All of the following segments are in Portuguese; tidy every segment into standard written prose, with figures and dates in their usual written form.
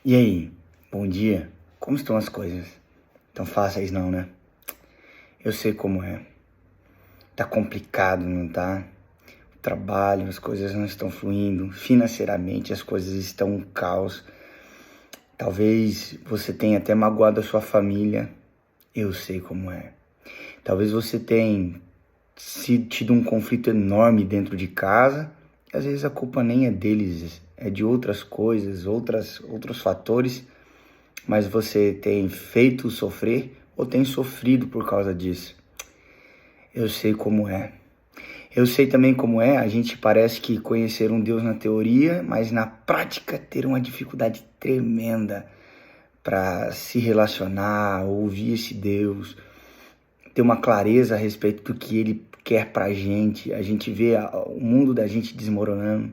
E aí, bom dia? Como estão as coisas? Tão fáceis não, né? Eu sei como é. Tá complicado, não tá? O trabalho, as coisas não estão fluindo. Financeiramente, as coisas estão um caos. Talvez você tenha até magoado a sua família. Eu sei como é. Talvez você tenha tido um conflito enorme dentro de casa. E às vezes a culpa nem é deles, é de outras coisas, outros fatores. Mas você tem feito sofrer ou tem sofrido por causa disso? Eu sei como é. Eu sei também como é, a gente parece que conhecer um Deus na teoria, mas na prática ter uma dificuldade tremenda para se relacionar, ouvir esse Deus, ter uma clareza a respeito do que Ele quer pra gente. A gente vê o mundo da gente desmoronando.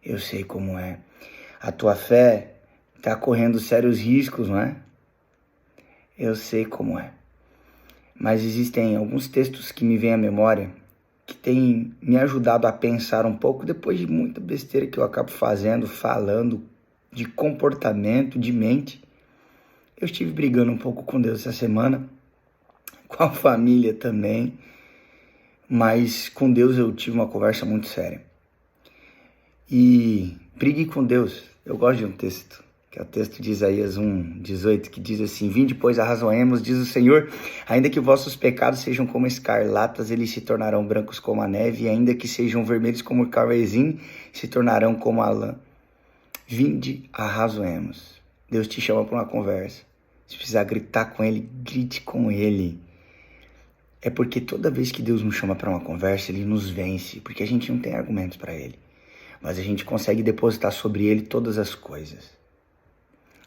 Eu sei como é. A tua fé está correndo sérios riscos, não é? Eu sei como é. Mas existem alguns textos que me vêm à memória que têm me ajudado a pensar um pouco depois de muita besteira que eu acabo fazendo, falando, de comportamento, de mente. Eu estive brigando um pouco com Deus essa semana, com a família também, mas com Deus eu tive uma conversa muito séria. E brigue com Deus. Eu gosto de um texto, que é o texto de Isaías 1:18, que diz assim: Vinde, pois, arrazoemos, diz o Senhor, ainda que vossos pecados sejam como escarlatas, eles se tornarão brancos como a neve, e ainda que sejam vermelhos como o carmesim, se tornarão como a lã. Vinde, arrazoemos. Deus te chama para uma conversa. Se precisar gritar com Ele, grite com Ele. É porque toda vez que Deus nos chama para uma conversa, Ele nos vence, porque a gente não tem argumentos para Ele. Mas a gente consegue depositar sobre Ele todas as coisas.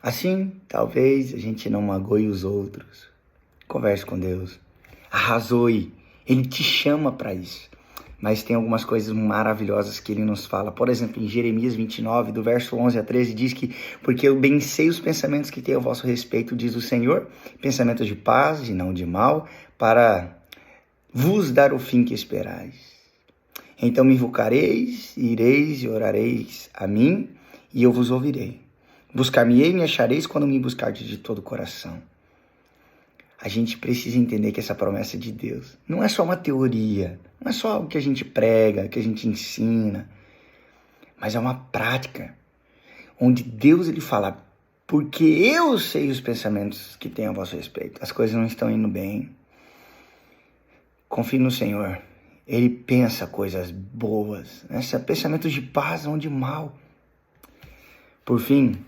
Assim, talvez a gente não magoe os outros. Converse com Deus. Arrazoe. Ele te chama para isso. Mas tem algumas coisas maravilhosas que Ele nos fala. Por exemplo, em Jeremias 29, do verso 11 a 13, diz que porque eu bem sei os pensamentos que tenho a vosso respeito, diz o Senhor, pensamentos de paz e não de mal, para vos dar o fim que esperais. Então me invocareis, ireis e orareis a mim, e eu vos ouvirei. Buscar-me-ei e me achareis quando me buscardes de todo o coração. A gente precisa entender que essa promessa de Deus não é só uma teoria, não é só algo que a gente prega, que a gente ensina, mas é uma prática, onde Deus ele fala, porque eu sei os pensamentos que tenho a vosso respeito, as coisas não estão indo bem. Confie no Senhor. Ele pensa coisas boas, né? Pensamentos de paz, não de mal. Por fim,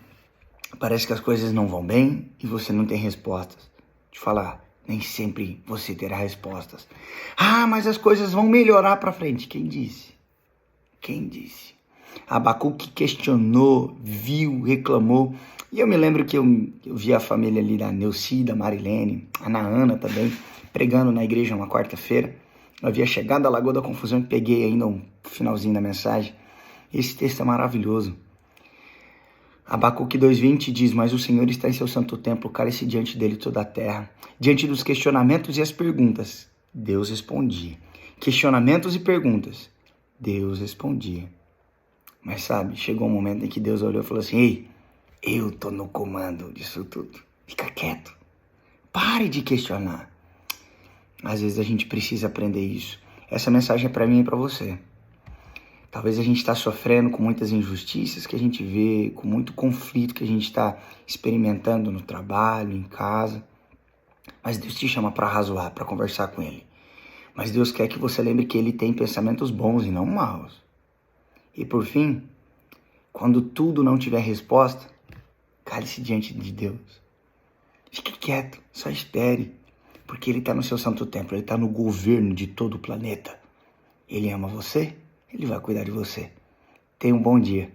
parece que as coisas não vão bem e você não tem respostas. De falar, nem sempre você terá respostas. Ah, mas as coisas vão melhorar para frente. Quem disse? Quem disse? Abacuque questionou, viu, reclamou. E eu me lembro que eu vi a família ali da Neuci, da Marilene, a Ana também, pregando na igreja uma quarta-feira. Eu havia chegado à Lagoa da Confusão e peguei ainda um finalzinho da mensagem. Esse texto é maravilhoso. Abacuque 2:20 diz, mas o Senhor está em seu santo templo, cale-se diante dele toda a terra. Diante dos questionamentos e as perguntas, Deus respondia. Questionamentos e perguntas, Deus respondia. Mas sabe, chegou um momento em que Deus olhou e falou assim, ei, eu tô no comando disso tudo. Fica quieto. Pare de questionar. Às vezes a gente precisa aprender isso. Essa mensagem é para mim e para você. Talvez a gente está sofrendo com muitas injustiças que a gente vê, com muito conflito que a gente está experimentando no trabalho, em casa. Mas Deus te chama para razoar, para conversar com Ele. Mas Deus quer que você lembre que Ele tem pensamentos bons e não maus. E por fim, quando tudo não tiver resposta, cale-se diante de Deus. Fique quieto, só espere. Porque Ele está no seu santo templo, Ele está no governo de todo o planeta. Ele ama você, Ele vai cuidar de você. Tenha um bom dia.